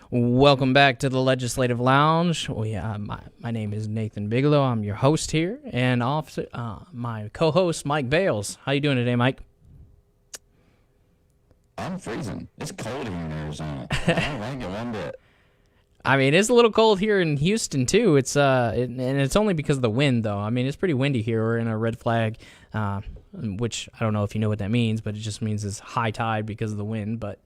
Welcome back to the Legislative Lounge. My name is my name is Nathan Bigelow. I'm your host here, and my co-host Mike Bales. How you doing today, Mike? I'm freezing. It's cold here in Arizona. I don't like it one bit. I mean, it's a little cold here in Houston too. And it's only because of the wind, though. I mean, it's pretty windy here. We're in a red flag, which I don't know if you know what that means, but it just means it's high tide because of the wind. But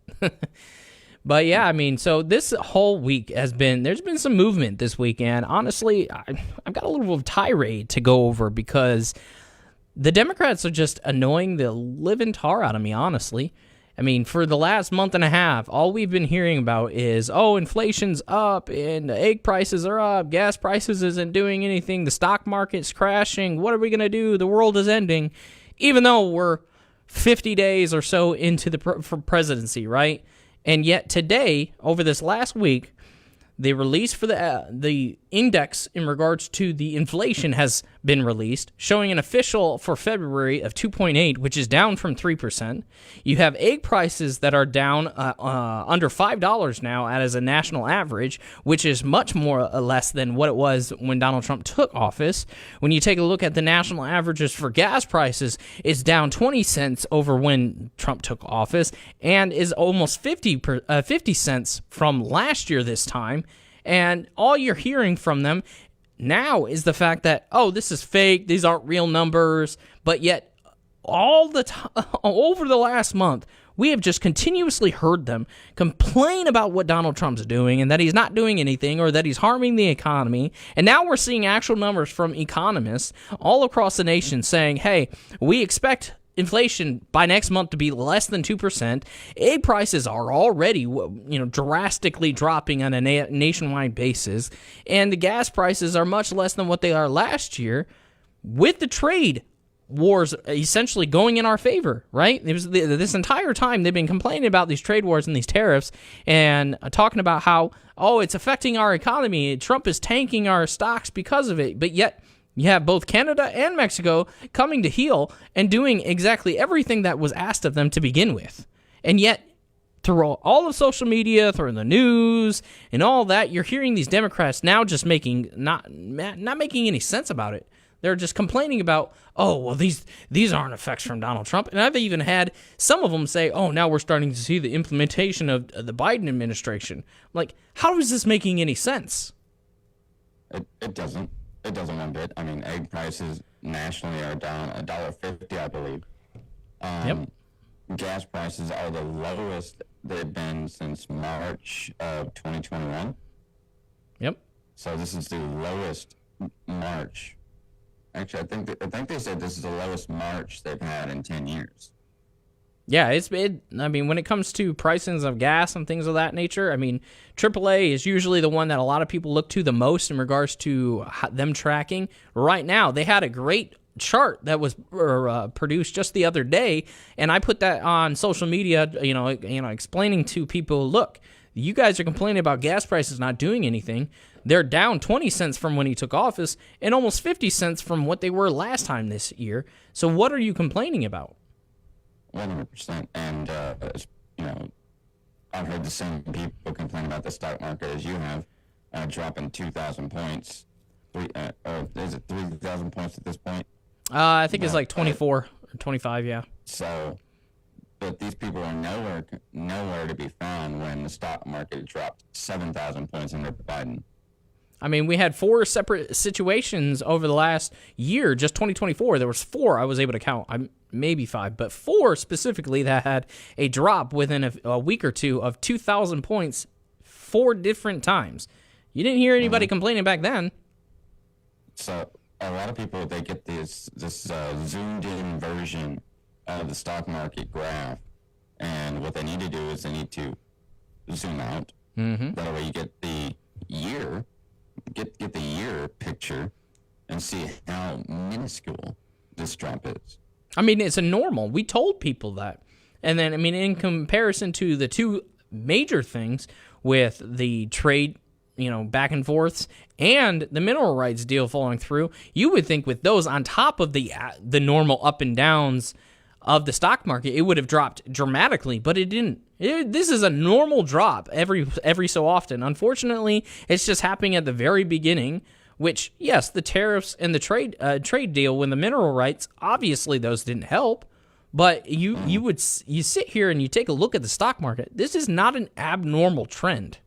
But yeah, I mean, so this whole week there's been some movement this weekend. Honestly, I've got a little tirade to go over because the Democrats are just annoying the living tar out of me, honestly. I mean, for the last month and a half, all we've been hearing about is, inflation's up and egg prices are up, gas prices isn't doing anything, the stock market's crashing, what are we going to do? The world is ending, even though we're 50 days or so into the presidency, right? And yet today, over this last week, the release for the index in regards to the inflation has been released, showing an official for February of 2.8, which is down from 3%. You have egg prices that are down under $5 now as a national average, which is much more or less than what it was when Donald Trump took office. When you take a look at the national averages for gas prices, it's down 20 cents over when Trump took office and is almost 50 cents from last year this time. And all you're hearing from them now is the fact that, this is fake, these aren't real numbers, but yet all the time, over the last month, we have just continuously heard them complain about what Donald Trump's doing and that he's not doing anything or that he's harming the economy. And now we're seeing actual numbers from economists all across the nation saying, hey, we expect inflation by next month to be less than 2%. Egg prices are already, drastically dropping on a nationwide basis, and the gas prices are much less than what they are last year, with the trade wars essentially going in our favor, right? It was this entire time they've been complaining about these trade wars and these tariffs and talking about how, it's affecting our economy. Trump is tanking our stocks because of it, but yet you have both Canada and Mexico coming to heel and doing exactly everything that was asked of them to begin with. And yet, through all of social media, through the news, and all that, you're hearing these Democrats now just not making any sense about it. They're just complaining about, these aren't effects from Donald Trump. And I've even had some of them say, now we're starting to see the implementation of the Biden administration. I'm like, how is this making any sense? It doesn't. It doesn't one bit. I mean, egg prices nationally are down $1.50, I believe. Yep. Gas prices are the lowest they've been since March of 2021. Yep. So this is the lowest March. Actually, I think they said this is the lowest March they've had in 10 years. Yeah, I mean, when it comes to pricings of gas and things of that nature, I mean, AAA is usually the one that a lot of people look to the most in regards to them tracking. Right now, they had a great chart that was produced just the other day, and I put that on social media, explaining to people, look, you guys are complaining about gas prices not doing anything. They're down 20 cents from when he took office and almost 50 cents from what they were last time this year. So what are you complaining about? 100%. And, I've heard the same people complain about the stock market as you have, dropping 2,000 points. Is it 3,000 points at this point? I think it's like 24 or 25, yeah. So, but these people are nowhere to be found when the stock market dropped 7,000 points under Biden. I mean, we had 4 separate situations over the last year, just 2024. There was 4 I was able to count, maybe 5, but 4 specifically that had a drop within a week or two of 2,000 points 4 different times. You didn't hear anybody complaining back then. So a lot of people, they get this zoomed-in version of the stock market graph, and what they need to do is they need to zoom out. Mm-hmm. That way you get the year. Get the year picture and see how minuscule this drop is. I mean, it's a normal. We told people that. And then, I mean, in comparison to the 2 major things with the trade, back and forths and the mineral rights deal falling through, you would think with those on top of the normal up and downs of the stock market, it would have dropped dramatically, but it didn't. This is a normal drop every so often. Unfortunately, it's just happening at the very beginning, which, yes, the tariffs and the trade deal with the mineral rights, obviously those didn't help. But you sit here and you take a look at the stock market. This is not an abnormal trend.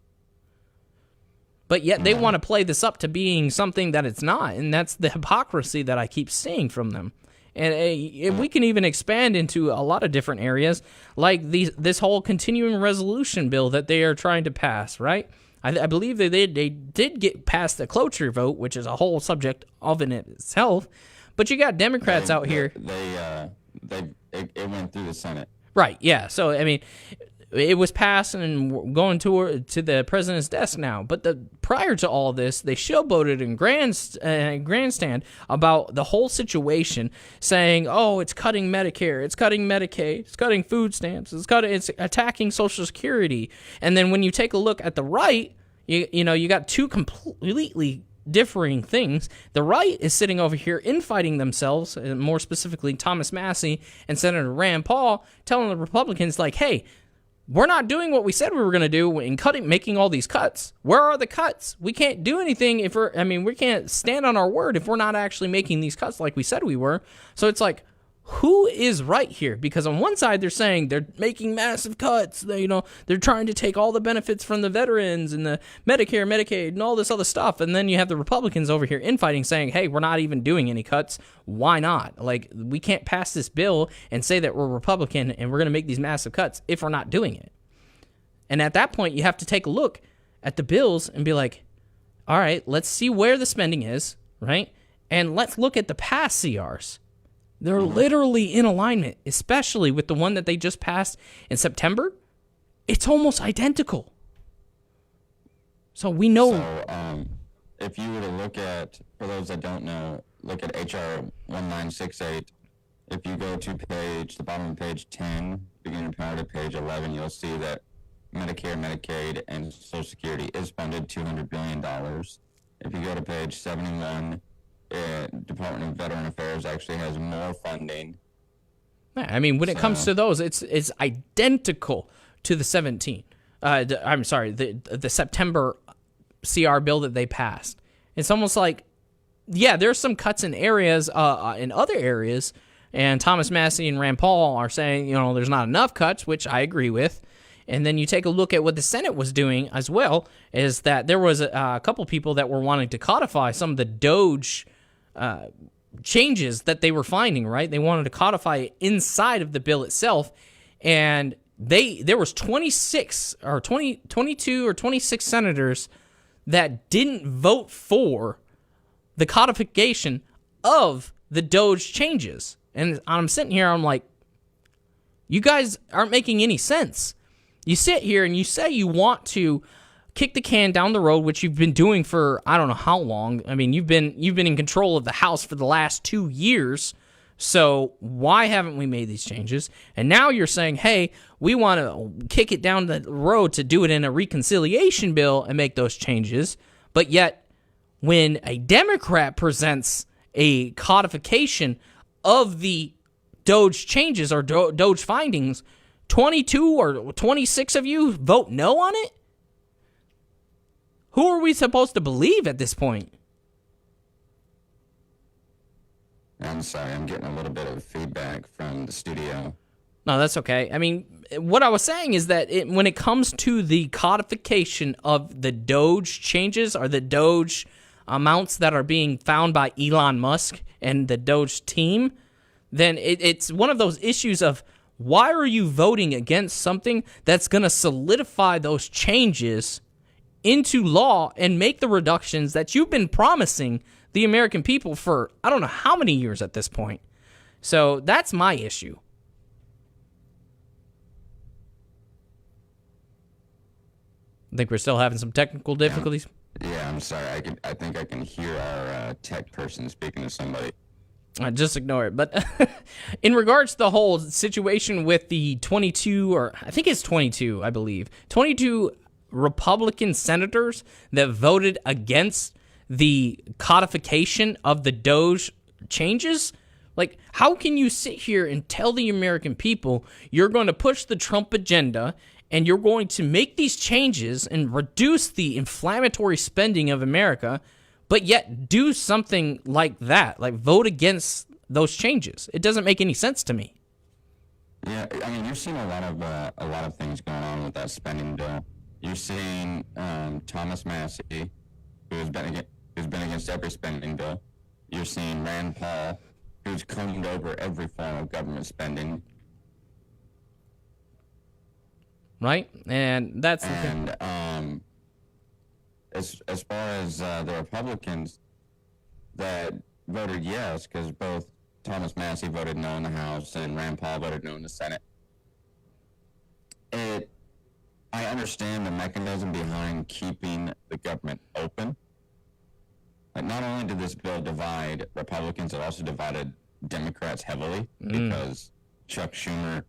But yet they want to play this up to being something that it's not, and that's the hypocrisy that I keep seeing from them. And we can even expand into a lot of different areas, like this whole continuing resolution bill that they are trying to pass, right? I believe that they did get past the cloture vote, which is a whole subject of in itself. But you got Democrats out here. It went through the Senate. Right, yeah. So, I mean, it was passed and going to the president's desk now. But prior to all this, they showboated in grandstand about the whole situation, saying, "Oh, it's cutting Medicare, it's cutting Medicaid, it's cutting food stamps, it's attacking Social Security." And then when you take a look at the right, you got two completely differing things. The right is sitting over here infighting themselves, and more specifically Thomas Massie and Senator Rand Paul, telling the Republicans, like, hey, we're not doing what we said we were going to do in making all these cuts. Where are the cuts? We can't do anything we can't stand on our word if we're not actually making these cuts like we said we were. So it's like, who is right here? Because on one side, they're saying they're making massive cuts. They're trying to take all the benefits from the veterans and the Medicare, Medicaid, and all this other stuff. And then you have the Republicans over here infighting, saying, hey, we're not even doing any cuts. Why not? Like, we can't pass this bill and say that we're Republican and we're going to make these massive cuts if we're not doing it. And at that point, you have to take a look at the bills and be like, all right, let's see where the spending is, right? And let's look at the past CRs. They're literally in alignment, especially with the one that they just passed in September. It's almost identical. So we know. So, if you were to look at, for those that don't know, look at HR 1968. If you go to the bottom of page 10, beginning part of page 11, you'll see that Medicare, Medicaid, and Social Security is funded $200 billion. If you go to page 71, Department of Veteran Affairs actually has more funding. Yeah, I mean, when it comes to those, it's identical to the 17. The September CR bill that they passed. It's almost like, yeah, there's some cuts in areas, in other areas, and Thomas Massie and Rand Paul are saying, there's not enough cuts, which I agree with. And then you take a look at what the Senate was doing as well, is that there was a couple people that were wanting to codify some of the DOGE changes that they were finding, right? They wanted to codify it inside of the bill itself, and there was 22 or 26 senators that didn't vote for the codification of the DOGE changes. And I'm sitting here, I'm like, you guys aren't making any sense. You sit here and you say you want to kick the can down the road, which you've been doing for I don't know how long. I mean, you've been in control of the House for the last 2 years. So why haven't we made these changes? And now you're saying, hey, we want to kick it down the road to do it in a reconciliation bill and make those changes. But yet, when a Democrat presents a codification of the DOGE changes or DOGE findings, 22 or 26 of you vote no on it? Who are we supposed to believe at this point? I'm sorry, I'm getting a little bit of feedback from the studio. No, that's okay. I mean, what I was saying is that when it comes to the codification of the DOGE changes or the DOGE amounts that are being found by Elon Musk and the DOGE team, then it's one of those issues of why are you voting against something that's going to solidify those changes into law and make the reductions that you've been promising the American people for I don't know how many years at this point. So that's my issue. I think we're still having some technical difficulties. Yeah, I'm sorry. I think I can hear our tech person speaking to somebody. Just ignore it. But in regards to the whole situation with the 22, or I think it's 22, I believe, 22 Republican senators that voted against the codification of the DOGE changes, Like, how can you sit here and tell the American people you're going to push the Trump agenda and you're going to make these changes and reduce the inflammatory spending of America, but yet do something like that, like vote against those changes? It doesn't make any sense to me. Yeah, I mean, you're seeing a lot of things going on with that spending bill. You're seeing Thomas Massey, who's been against every spending bill. You're seeing Rand Paul, who's combed over every form of government spending. Right? And that's the thing. As far as the Republicans that voted yes, because both Thomas Massey voted no in the House and Rand Paul voted no in the Senate. I understand the mechanism behind keeping the government open. Like, not only did this bill divide Republicans, it also divided Democrats heavily because Chuck Schumer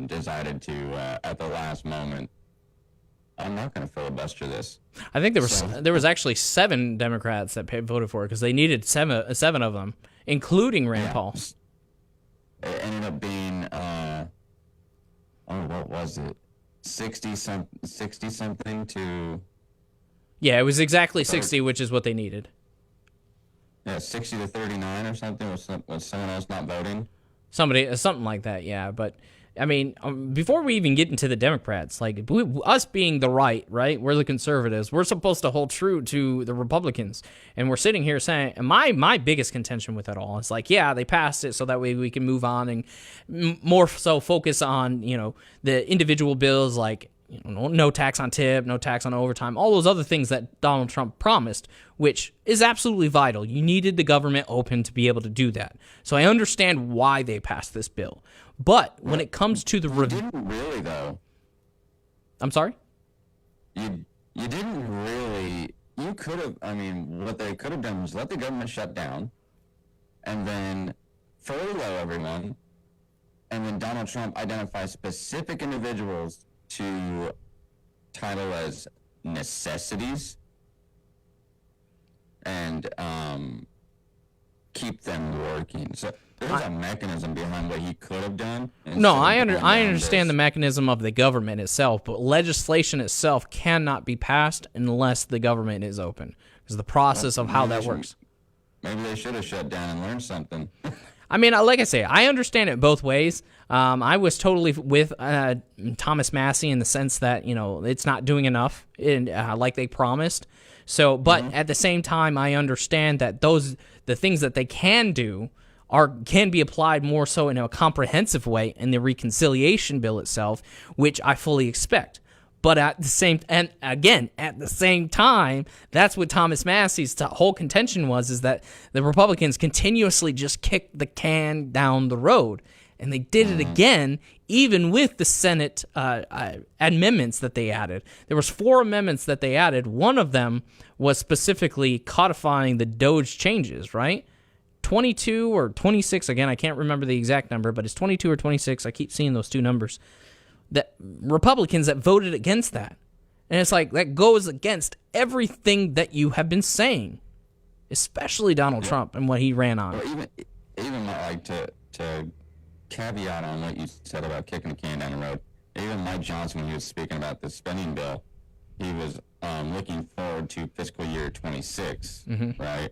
decided to, at the last moment, I'm not going to filibuster this. I think there was actually 7 Democrats that voted for it because they needed seven of them, including Rand Paul. It ended up being, what was it? 60 something to... Yeah, it was exactly 60, which is what they needed. Yeah, 60 to 39 or something. Was someone else not voting? Something like that, yeah. But, I mean, before we even get into the Democrats, like, us being the right, we're the conservatives, we're supposed to hold true to the Republicans. And we're sitting here saying, and my biggest contention with it all is like, yeah, they passed it so that way we can move on and more so focus on, the individual bills like, no tax on tip, no tax on overtime, all those other things that Donald Trump promised, which is absolutely vital. You needed the government open to be able to do that. So I understand why they passed this bill. But when it comes to the... You didn't really, though. I'm sorry? You didn't really... You could have... I mean, what they could have done was let the government shut down and then furlough everyone, and then Donald Trump identifies specific individuals to title as necessities and keep them working. So there's a mechanism behind what he could have done. No, I understand the mechanism of the government itself, but legislation itself cannot be passed unless the government is open. Because the process of how that works. Maybe they should have shut down and learned something. I mean, like I say, I understand it both ways. I was totally with Thomas Massey in the sense that, it's not doing enough like they promised. So, but at the same time, I understand that the things that they can do can be applied more so in a comprehensive way in the reconciliation bill itself, which I fully expect. But at the same time, that's what Thomas Massey's whole contention was that the Republicans continuously just kicked the can down the road. And they did it again, even with the Senate amendments that they added. There was 4 amendments that they added. One of them was specifically codifying the DOGE changes, right? 22 or 26, again, I can't remember the exact number, but it's 22 or 26. I keep seeing those 2 numbers. That Republicans that voted against that. And it's like, that goes against everything that you have been saying, especially Donald Trump and what he ran on. Well, even like to caveat on what you said about kicking the can down the road, even Mike Johnson, when he was speaking about the spending bill, he was looking forward to fiscal year 26, right?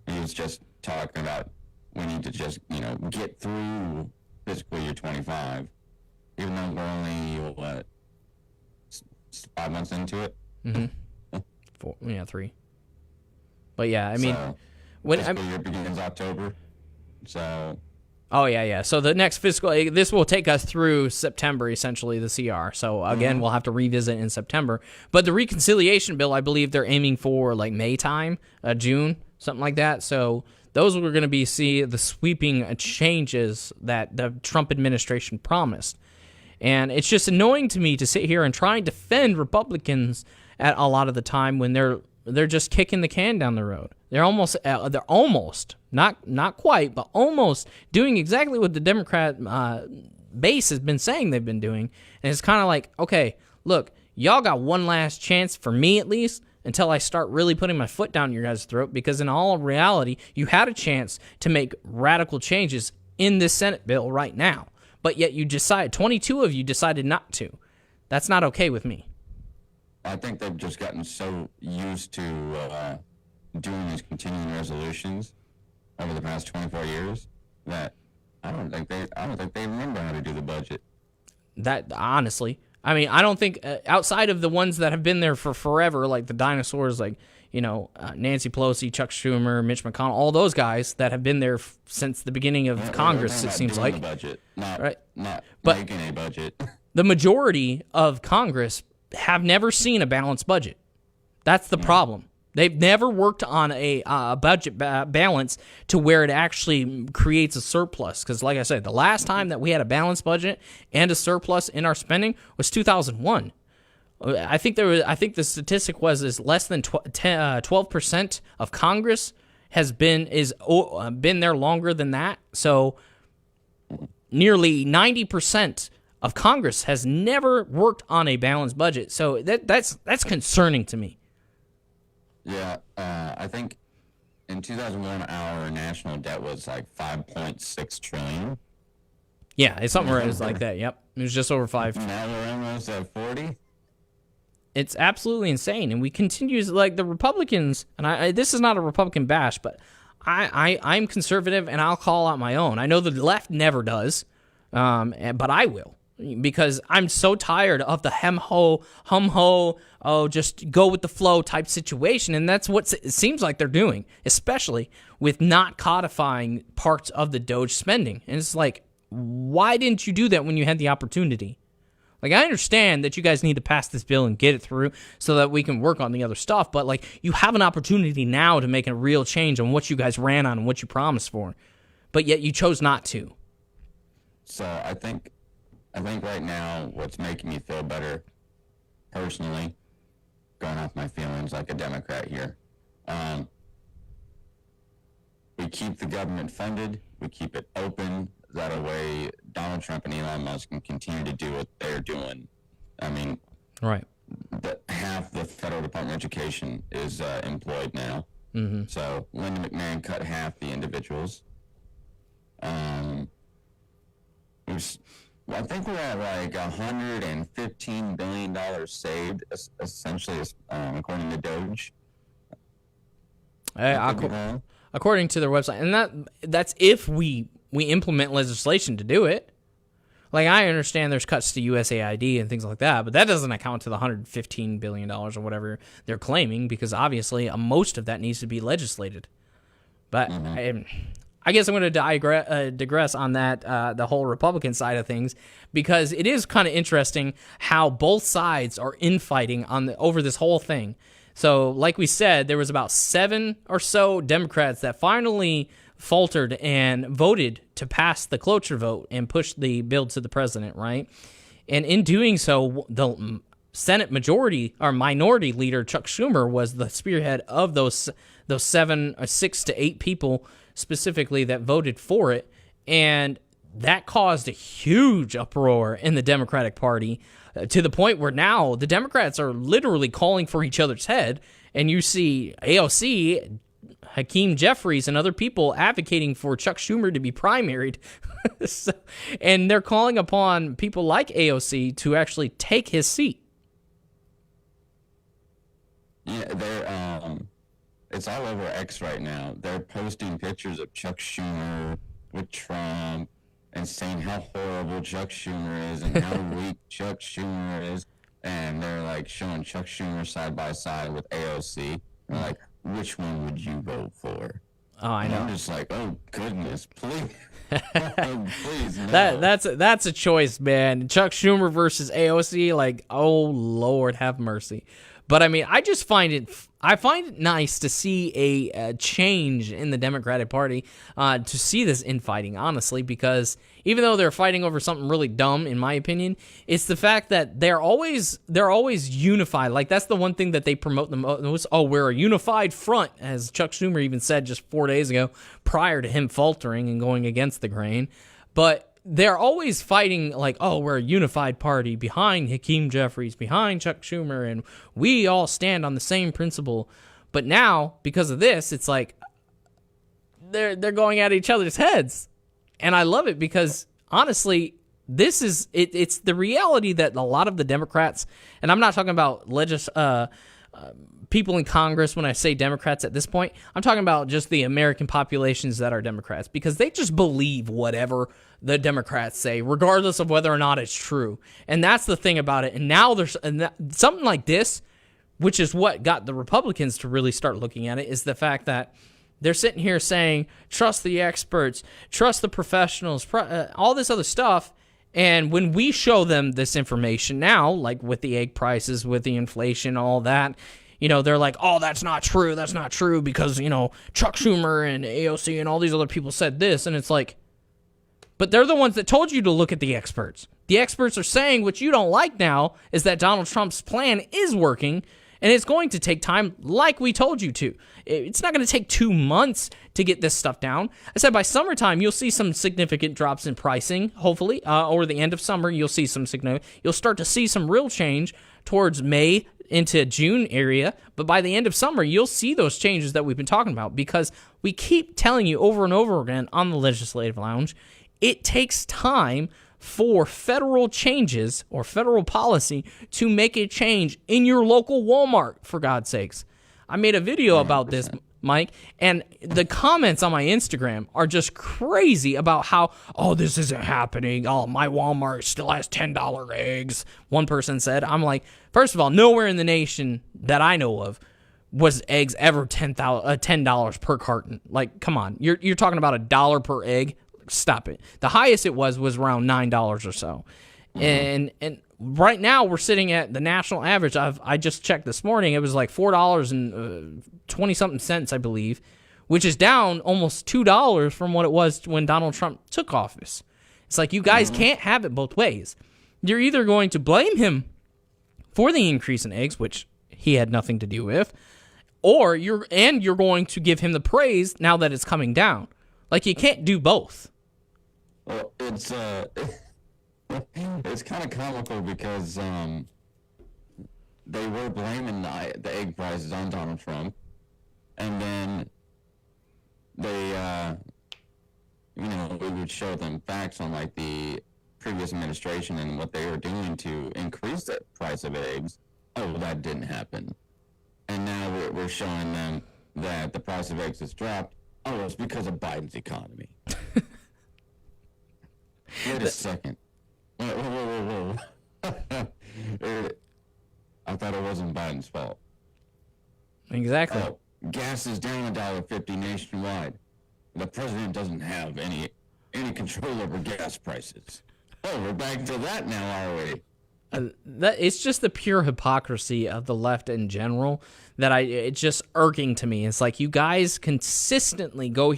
He was just talking about we need to just, get through fiscal year 25. Even though we're only, 5 months into it? 3. But yeah, I mean... Fiscal year begins October, so... Oh, yeah. So the next this will take us through September, essentially, the CR. So, again, we'll have to revisit in September. But the reconciliation bill, I believe they're aiming for, May time, June, something like that. So those are going to be the sweeping changes that the Trump administration promised. And it's just annoying to me to sit here and try and defend Republicans at a lot of the time when they're just kicking the can down the road. They're almost not quite, but almost doing exactly what the Democrat base has been saying they've been doing. And it's kind of like, okay, look, y'all got one last chance, for me at least, until I start really putting my foot down your guys' throat, because in all reality, you had a chance to make radical changes in this Senate bill right now, but yet 22 of you decided not to. That's not okay with me. I think they've just gotten so used to doing these continuing resolutions over the past 24 years that I don't think they remember how to do the budget. That, honestly, I mean, I don't think outside of the ones that have been there for forever, like the dinosaurs, like, Nancy Pelosi, Chuck Schumer, Mitch McConnell, all those guys that have been there since the beginning of Congress, it seems like. The budget, not but making a budget. The majority of Congress have never seen a balanced budget. That's the problem. They've never worked on a budget balance to where it actually creates a surplus. Because, like I said, the last time that we had a balanced budget and a surplus in our spending was 2001. I think the statistic is less than 12% of Congress has been there longer than that. So nearly 90% of Congress has never worked on a balanced budget. So that's concerning to me. Yeah, I think in 2001, our national debt was like 5.6 trillion. Yeah, it's something where it was like that. Yep, it was just over 5. Now we're almost at 40. It's absolutely insane, and we continue like the Republicans. And this is not a Republican bash, but I'm conservative, and I'll call out my own. I know the left never does, but I will. Because I'm so tired of the hum-ho, just go with the flow type situation. And that's what it seems like they're doing, especially with not codifying parts of the Doge spending. And it's like, why didn't you do that when you had the opportunity? Like, I understand that you guys need to pass this bill and get it through so that we can work on the other stuff. But, like, you have an opportunity now to make a real change on what you guys ran on and what you promised for. But yet you chose not to. So I think right now what's making me feel better, personally, going off my feelings like a Democrat here, we keep the government funded, we keep it open, that way Donald Trump and Elon Musk can continue to do what they're doing. I mean, right. Half the federal Department of Education is employed now. Mm-hmm. So Linda McMahon cut half the individuals. I think we're at like $115 billion saved, essentially, according to Doge. According to their website, and that's if we implement legislation to do it. Like, I understand there's cuts to USAID and things like that, but that doesn't account to the $115 billion or whatever they're claiming, because obviously most of that needs to be legislated. But I guess I'm going to digress on that, the whole Republican side of things, because it is kind of interesting how both sides are infighting over this whole thing. So, like we said, there was about 7 or so Democrats that finally faltered and voted to pass the cloture vote and push the bill to the president, right? And in doing so, the Senate minority leader Chuck Schumer was the spearhead of those 6 to 8 people specifically that voted for it, and that caused a huge uproar in the Democratic Party, to the point where now the Democrats are literally calling for each other's head, and you see AOC, Hakeem Jeffries, and other people advocating for Chuck Schumer to be primaried. And they're calling upon people like AOC to actually take his seat. Yeah, it's all over X right now. They're posting pictures of Chuck Schumer with Trump and saying how horrible Chuck Schumer is and how weak Chuck Schumer is. And they're like showing Chuck Schumer side by side with AOC. They're like, which one would you vote for? Oh, I know. I'm just like, oh goodness, please, please, no. That's a choice, man. Chuck Schumer versus AOC, like, oh Lord, have mercy. But I mean, I find it nice to see a change in the Democratic Party, to see this infighting, honestly, because even though they're fighting over something really dumb, in my opinion, it's the fact that they're always unified. Like, that's the one thing that they promote the most. Oh, we're a unified front, as Chuck Schumer even said just 4 days ago, prior to him faltering and going against the grain. But they're always fighting like, oh, we're a unified party behind Hakeem Jeffries, behind Chuck Schumer, and we all stand on the same principle. But now, because of this, it's like they're going at each other's heads. And I love it because, honestly, this is it's the reality that a lot of the Democrats, and I'm not talking about people in Congress when I say Democrats at this point, I'm talking about just the American populations that are Democrats, because they just believe whatever the Democrats say, regardless of whether or not it's true. And that's the thing about it. And now there's something like this, which is what got the Republicans to really start looking at it, is the fact that they're sitting here saying, trust the experts, trust the professionals, all this other stuff. And when we show them this information now, like with the egg prices, with the inflation, all that, they're like, oh, that's not true. That's not true because, Chuck Schumer and AOC and all these other people said this. And it's like, but they're the ones that told you to look at the experts. The experts are saying what you don't like now is that Donald Trump's plan is working, and it's going to take time like we told you to. It's not going to take 2 months to get this stuff down. I said by summertime, you'll see some significant drops in pricing, hopefully. Or the end of summer, you'll see some you'll start to see some real change towards May into June area. But by the end of summer, you'll see those changes that we've been talking about, because we keep telling you over and over again on the Legislative Lounge, it takes time for federal changes or federal policy to make a change in your local Walmart, for God's sakes. I made a video about this, Mike, and the comments on my Instagram are just crazy about how, oh, this isn't happening. Oh, my Walmart still has $10 eggs, one person said. I'm like, first of all, nowhere in the nation that I know of was eggs ever $10 per carton. Like, come on. You're talking about $1 per egg? Stop it. The highest it was around $9 or so. And right now we're sitting at the national average. I just checked this morning. It was like $4.20 something, I believe, which is down almost $2 from what it was when Donald Trump took office. It's like, you guys can't have it both ways. You're either going to blame him for the increase in eggs, which he had nothing to do with, or you're going to give him the praise now that it's coming down. Like, you can't do both. Well, it's kind of comical because they were blaming the egg prices on Donald Trump, and then they, we would show them facts on like the previous administration and what they were doing to increase the price of eggs. Oh, that didn't happen, and now we're showing them that the price of eggs has dropped. Oh, it's because of Biden's economy. Wait a second. Whoa. I thought it wasn't Biden's fault. Exactly. Gas is down $1.50 nationwide. The president doesn't have any control over gas prices. Oh, we're back to that now, are we? It's just the pure hypocrisy of the left in general that it's just irking to me. It's like, you guys consistently go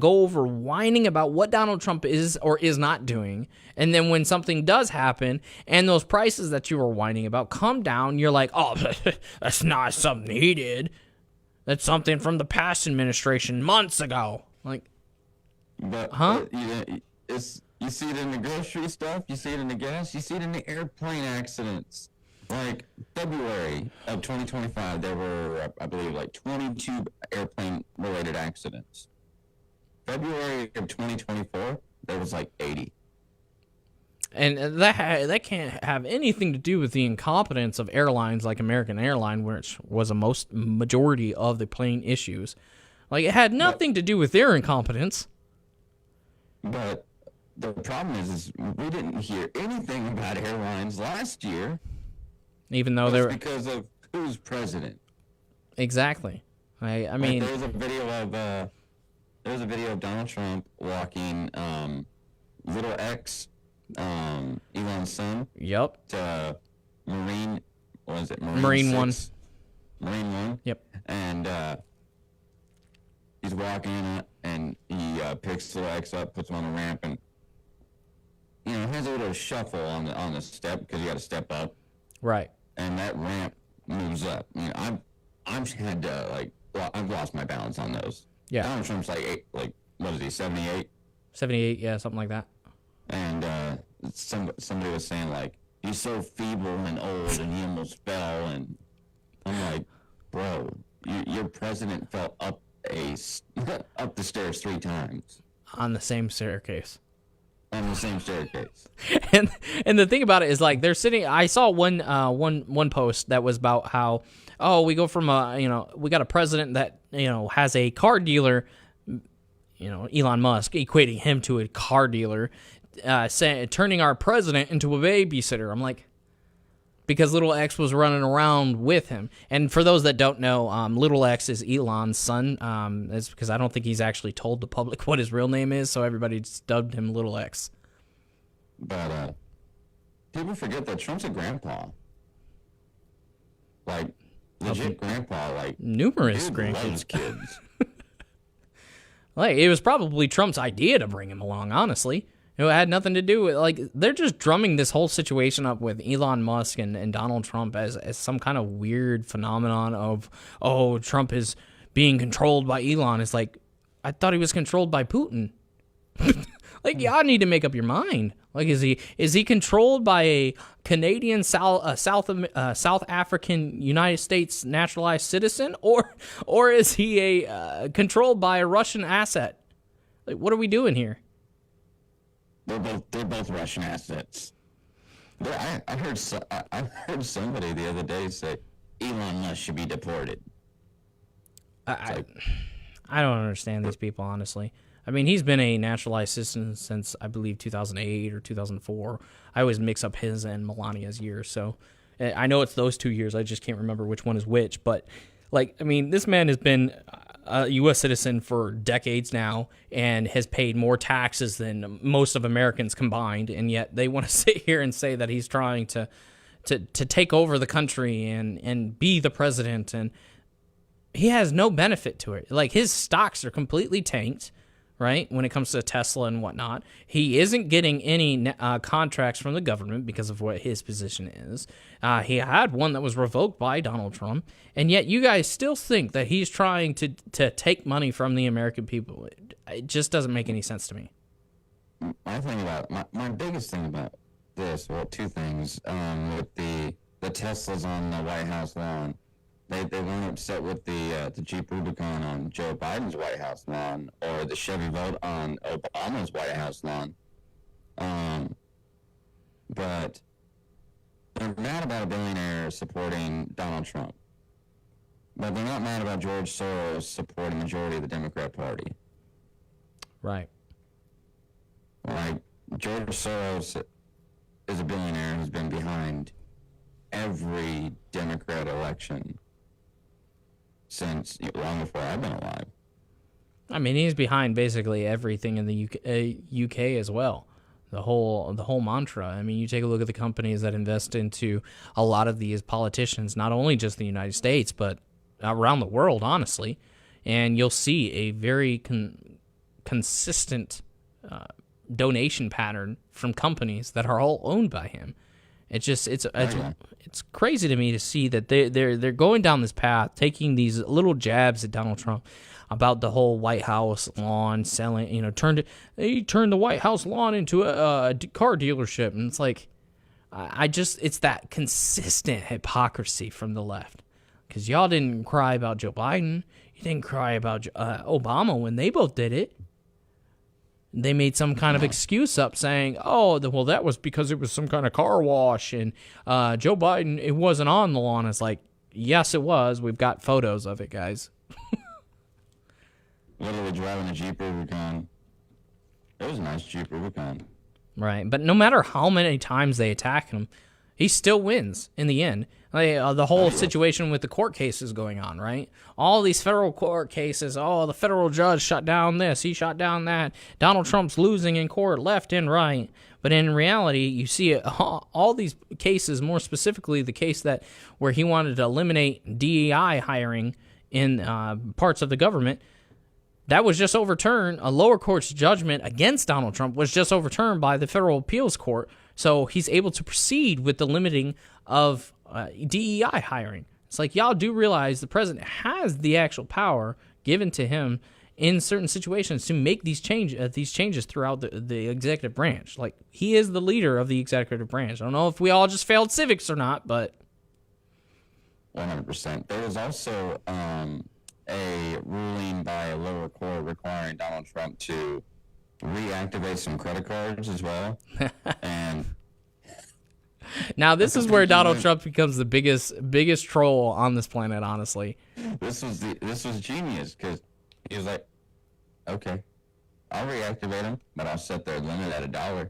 over whining about what Donald Trump is or is not doing, and then when something does happen and those prices that you were whining about come down, you're like, oh, that's not something he did. That's something from the past administration months ago. Like, but you see it in the grocery stuff, you see it in the gas, you see it in the airplane accidents. Like, February of 2025, there were, I believe, like 22 airplane-related accidents. February of 2024, there was like 80. And that can't have anything to do with the incompetence of airlines like American Airlines, which was a majority of the plane issues. Like, it had nothing to do with their incompetence. But the problem is we didn't hear anything about airlines last year. Even though they're because of who's president. Exactly. I mean, there's a video of Donald Trump walking little X, Elon's son. Yep. To Marine One. Marine One. Yep. And he's walking and he picks little X up, puts him on the ramp, and has a little shuffle on the step because you got to step up. Right. And that ramp moves up. I've had to I've lost my balance on those. Yeah. Donald Trump's what is he, 78? 78, yeah, something like that. and somebody was saying like he's so feeble and old and he almost fell, and I'm like, bro, your president fell up up the stairs 3 times On the same staircase. on the same staircase. And the thing about it is, like, they're sitting. I saw one post that was about how, oh, we go from we got a president that has a car dealer, Elon Musk equating him to a car dealer, turning our president into a babysitter. I'm like, because Little X was running around with him. And for those that don't know, Little X is Elon's son. That's because I don't think he's actually told the public what his real name is, so everybody just dubbed him Little X. But people forget that Trump's a grandpa. Like, legit grandpa. Like, numerous dude grandkids. loves kids. Like, it was probably Trump's idea to bring him along, honestly. It had nothing to do with, like, they're just drumming this whole situation up with Elon Musk and Donald Trump as some kind of weird phenomenon of, oh, Trump is being controlled by Elon. It's like, I thought he was controlled by Putin. Like, y'all need to make up your mind. Like, is he controlled by a Canadian, South African, United States naturalized citizen, or is he controlled by a Russian asset? Like, what are we doing here? They're both Russian assets. I heard somebody the other day say Elon Musk should be deported. I don't understand these people, honestly. I mean, he's been a naturalized citizen since, I believe, 2008 or 2004. I always mix up his and Melania's years, so I know it's those 2 years. I just can't remember which one is which. But, like, I mean, this man has been a U.S. citizen for decades now and has paid more taxes than most of Americans combined, and yet they want to sit here and say that he's trying to take over the country and be the president, and he has no benefit to it. Like, his stocks are completely tanked, right, when it comes to Tesla and whatnot. He isn't getting any contracts from the government because of what his position is. He had one that was revoked by Donald Trump, and yet you guys still think that he's trying to take money from the American people. It just doesn't make any sense to me. My biggest thing about this, well, 2 things. With the Teslas on the White House lawn, they weren't upset with the Jeep Rubicon on Joe Biden's White House lawn or the Chevy Volt on Obama's White House lawn. But they're mad about a billionaire supporting Donald Trump. But they're not mad about George Soros supporting the majority of the Democrat Party. Right. Like, George Soros is a billionaire who's been behind every Democrat election since long before I've been alive. I mean, he's behind basically everything in the UK as well. The whole mantra. I mean, you take a look at the companies that invest into a lot of these politicians, not only just the United States, but around the world, honestly, and you'll see a very consistent donation pattern from companies that are all owned by him. It's crazy to me to see that they're going down this path, taking these little jabs at Donald Trump about the whole White House lawn selling. They turned the White House lawn into a car dealership, and it's like, it's that consistent hypocrisy from the left. Because y'all didn't cry about Joe Biden, you didn't cry about Obama when they both did it. They made some kind of excuse up saying, oh, well, that was because it was some kind of car wash, and Joe Biden, it wasn't on the lawn. It's like, yes, it was. We've got photos of it, guys. Literally driving a Jeep Rubicon. It was a nice Jeep Rubicon. Right, but no matter how many times they attack him, he still wins in the end. The whole situation with the court cases going on, right? All these federal court cases, the federal judge shut down this, he shut down that. Donald Trump's losing in court left and right. But in reality, you see all these cases, more specifically the case where he wanted to eliminate DEI hiring in parts of the government, that was just overturned. A lower court's judgment against Donald Trump was just overturned by the federal appeals court. So he's able to proceed with the limiting of DEI hiring. It's like, y'all do realize the president has the actual power given to him in certain situations to make these changes throughout the executive branch. Like, he is the leader of the executive branch. I don't know if we all just failed civics or not, but 100%. There was also a ruling by a lower court requiring Donald Trump to reactivate some credit cards as well. And now this is where Donald Trump becomes the biggest troll on this planet, honestly. This was genius, because he was like, okay, I'll reactivate them, but I'll set their limit at $1.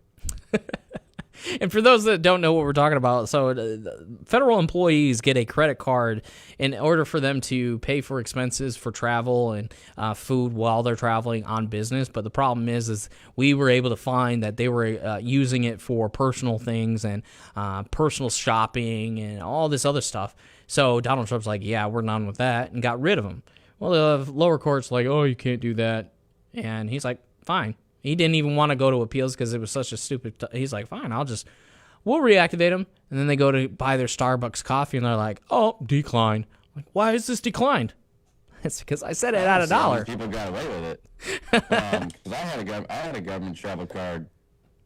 And for those that don't know what we're talking about, so federal employees get a credit card in order for them to pay for expenses for travel and food while they're traveling on business. But the problem is we were able to find that they were using it for personal things and personal shopping and all this other stuff. So Donald Trump's like, yeah, we're done with that, and got rid of them. Well, the lower court's like, oh, you can't do that. And he's like, fine. He didn't even want to go to appeals because it was such a stupid... He's like, fine, we'll reactivate him. And then they go to buy their Starbucks coffee, and they're like, oh, decline. I'm like, why is this declined? It's because I said it at $1. People got away with it. Because I had a government travel card,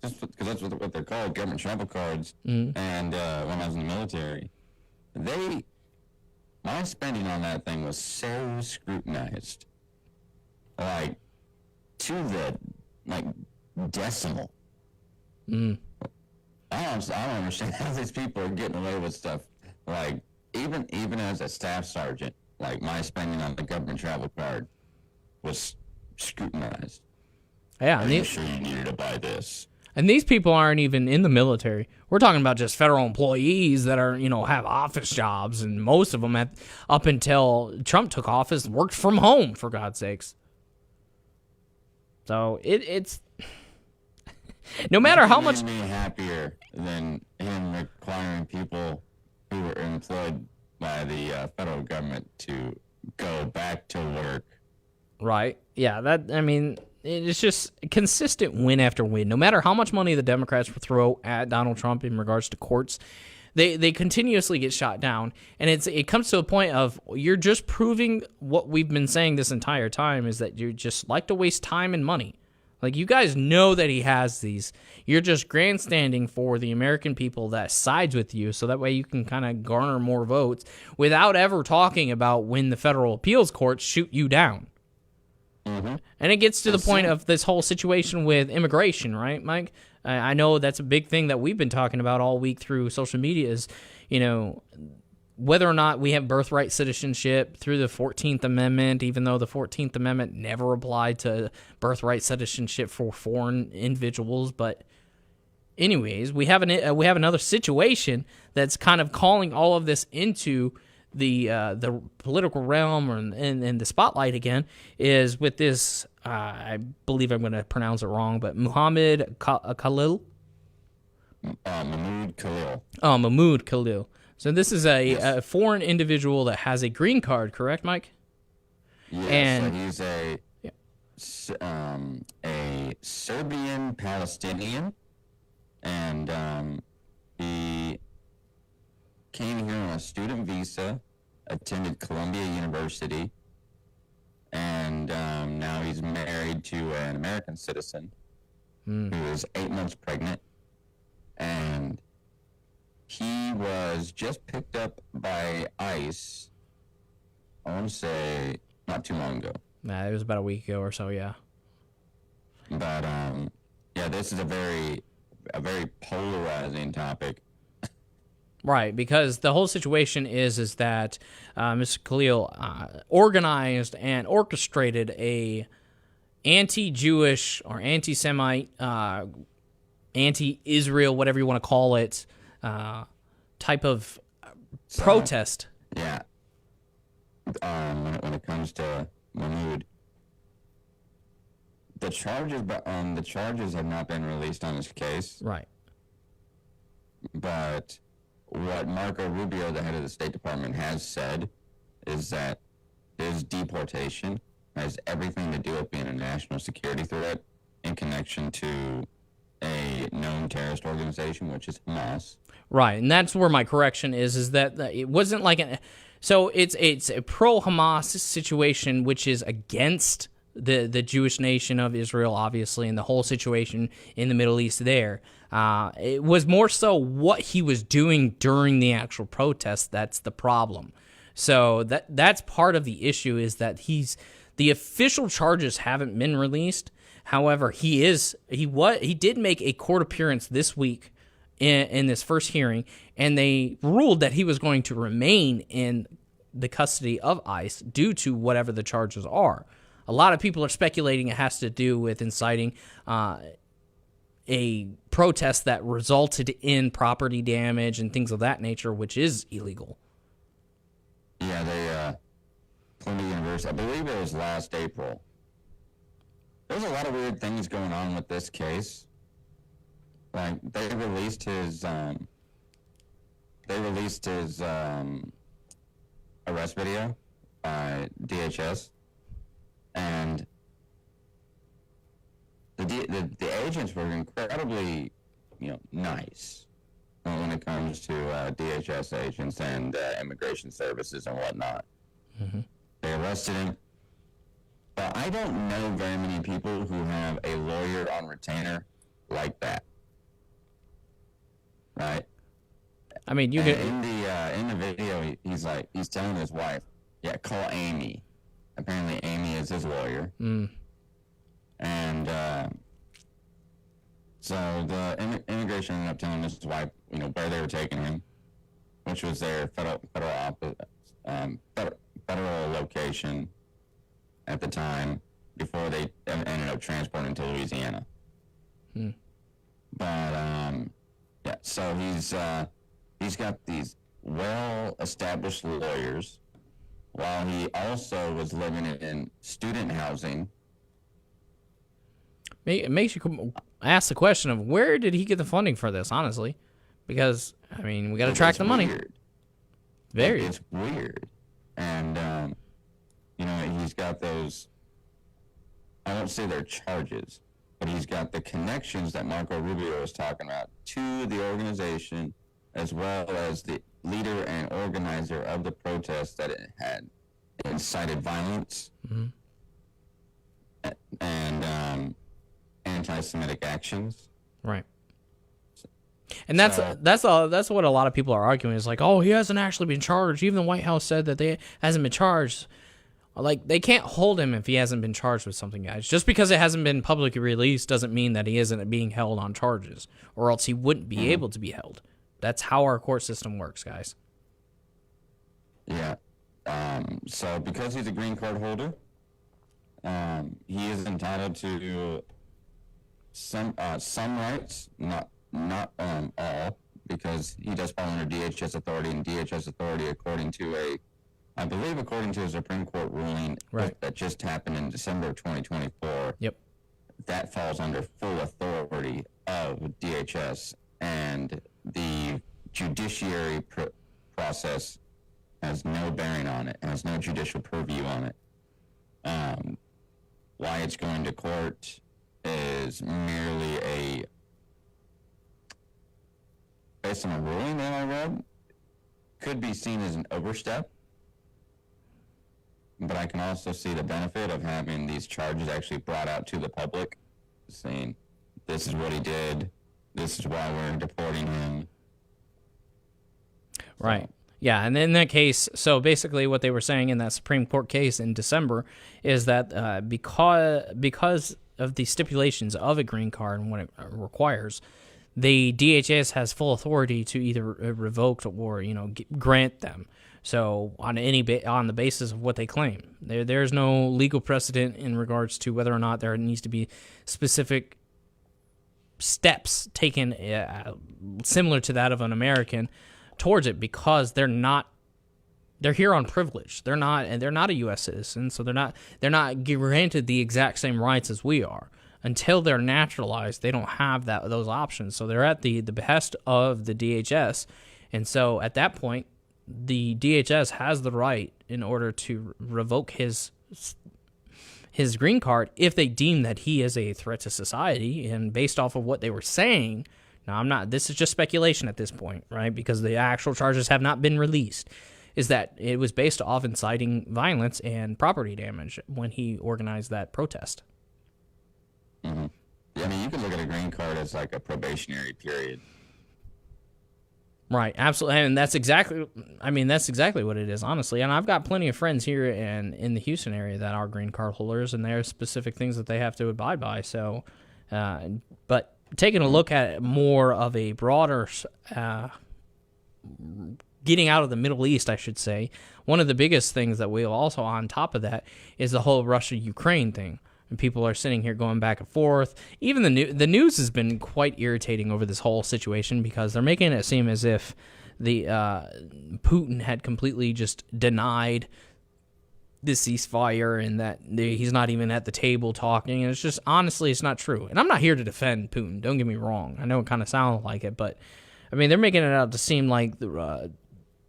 just because that's what they're called, government travel cards. Mm-hmm. And when I was in the military, my spending on that thing was so scrutinized, like to the decimal. I don't understand how these people are getting away with stuff. Like, even as a staff sergeant, like, my spending on the government travel card was scrutinized. Yeah, are you sure you needed to buy this? And these people aren't even in the military. We're talking about just federal employees that are, have office jobs, and most of them, up until Trump took office, worked from home, for God's sakes. So it's no matter how much... me happier than him requiring people who were employed by the federal government to go back to work. Right. Yeah, it's just consistent win after win. No matter how much money the Democrats throw at Donald Trump in regards to courts, they continuously get shot down. And it comes to a point of, you're just proving what we've been saying this entire time, is that you just like to waste time and money. Like, you guys know that he has these. You're just grandstanding for the American people that sides with you, so that way you can kind of garner more votes without ever talking about when the federal appeals courts shoot you down. Mm-hmm. And it gets to the point of this whole situation with immigration, right, Mike? I know that's a big thing that we've been talking about all week through social media is, whether or not we have birthright citizenship through the 14th Amendment, even though the 14th Amendment never applied to birthright citizenship for foreign individuals. But anyways, we have another situation that's kind of calling all of this into the political realm and the spotlight again, is with this, I believe I'm going to pronounce it wrong, but Mahmoud Khalil? Mahmoud Khalil. Oh, Mahmoud Khalil. So this is a foreign individual that has a green card, correct, Mike? Yes, and so he's a Serbian Palestinian, and he came here on a student visa, attended Columbia University, and now he's married to an American citizen who is 8 months pregnant, and he was just picked up by ICE, I want to say, not too long ago. Nah, it was about a week ago or so, yeah. But, this is a very polarizing topic. Right, because the whole situation is that Mr. Khalil organized and orchestrated a anti-Jewish or anti-Semite, anti-Israel, whatever you want to call it, type of protest. Yeah. When it comes to Mahmoud, the charges have not been released on his case. Right. But what Marco Rubio, the head of the State Department, has said is that his deportation has everything to do with being a national security threat in connection to a known terrorist organization, which is Hamas. Right, and that's where my correction is that it wasn't like so it's a pro-Hamas situation, which is against the Jewish nation of Israel, obviously, and the whole situation in the Middle East there. It was more so what he was doing during the actual protest that's the problem. So that's part of the issue, is that the official charges haven't been released. However, he did make a court appearance this week in this first hearing, and they ruled that he was going to remain in the custody of ICE due to whatever the charges are. A lot of people are speculating it has to do with inciting a protest that resulted in property damage and things of that nature, which is illegal. Yeah, Columbia University, I believe it was last April. There's a lot of weird things going on with this case. Like, they released his arrest video by DHS, and the agents were incredibly, nice when it comes to DHS agents and immigration services and whatnot. Mm-hmm. They arrested him. But I don't know very many people who have a lawyer on retainer like that. Right? I mean, in the video, he's telling his wife, yeah, call Amy. Apparently, Amy is his lawyer. Mm. And so the immigration ended up telling his wife, where they were taking him, which was their federal location at the time, before they ended up transporting to Louisiana. Hmm. But yeah, so he's got these well-established lawyers, while he also was living in student housing. It makes you ask the question of, where did he get the funding for this, honestly? Because, I mean, we got to track the money. Weird. Very. It's weird. And, he's got those, I won't say they're charges, but he's got the connections that Marco Rubio was talking about to the organization, as well as the leader and organizer of the protest that it had incited violence. Mm-hmm. And anti-Semitic actions. Right. And that's what a lot of people are arguing, is like, oh, he hasn't actually been charged. Even the White House said that they hasn't been charged. Like, they can't hold him if he hasn't been charged with something, guys. Just because it hasn't been publicly released doesn't mean that he isn't being held on charges, or else he wouldn't be able to be held. That's how our court system works, guys. Yeah. So because he's a green card holder, he is entitled to some rights, not all, because he does fall under DHS authority, and DHS authority, according to a Supreme Court ruling that just happened in December of 2024. Yep. That falls under full authority of DHS, and the judiciary process has no bearing on it, has no judicial purview on it. Why it's going to court is merely based on a ruling that I read, could be seen as an overstep. But I can also see the benefit of having these charges actually brought out to the public, saying, this is what he did, this is why we're deporting him. Right. Yeah, and in that case, so basically what they were saying in that Supreme Court case in December is that because of the stipulations of a green card and what it requires, the DHS has full authority to either revoke or grant them. So on the basis of what they claim, there's no legal precedent in regards to whether or not there needs to be specific steps taken similar to that of an American towards it, because they're here on privilege. They're not a U.S. citizen, so they're not granted the exact same rights as we are. Until they're naturalized, they don't have those options. So they're at the behest of the DHS, and so at that point, the DHS has the right in order to revoke his green card if they deem that he is a threat to society. And based off of what they were saying, now this is just speculation at this point, right? Because the actual charges have not been released. is that it was based off inciting violence and property damage when he organized that protest. Mm-hmm. Yeah, I mean, you can look at a green card as like a probationary period. Right, absolutely, and that's exactly what it is, honestly. And I've got plenty of friends here in the Houston area that are green card holders, and there are specific things that they have to abide by. So, but taking a look at more of a broader, getting out of the Middle East, I should say, one of the biggest things that we'll also on top of that is the whole Russia-Ukraine thing. And people are sitting here going back and forth. Even the news has been quite irritating over this whole situation because they're making it seem as if the Putin had completely just denied the ceasefire and that he's not even at the table talking. And it's just, honestly, it's not true. And I'm not here to defend Putin. Don't get me wrong. I know it kind of sounds like it, but I mean, they're making it out to seem like the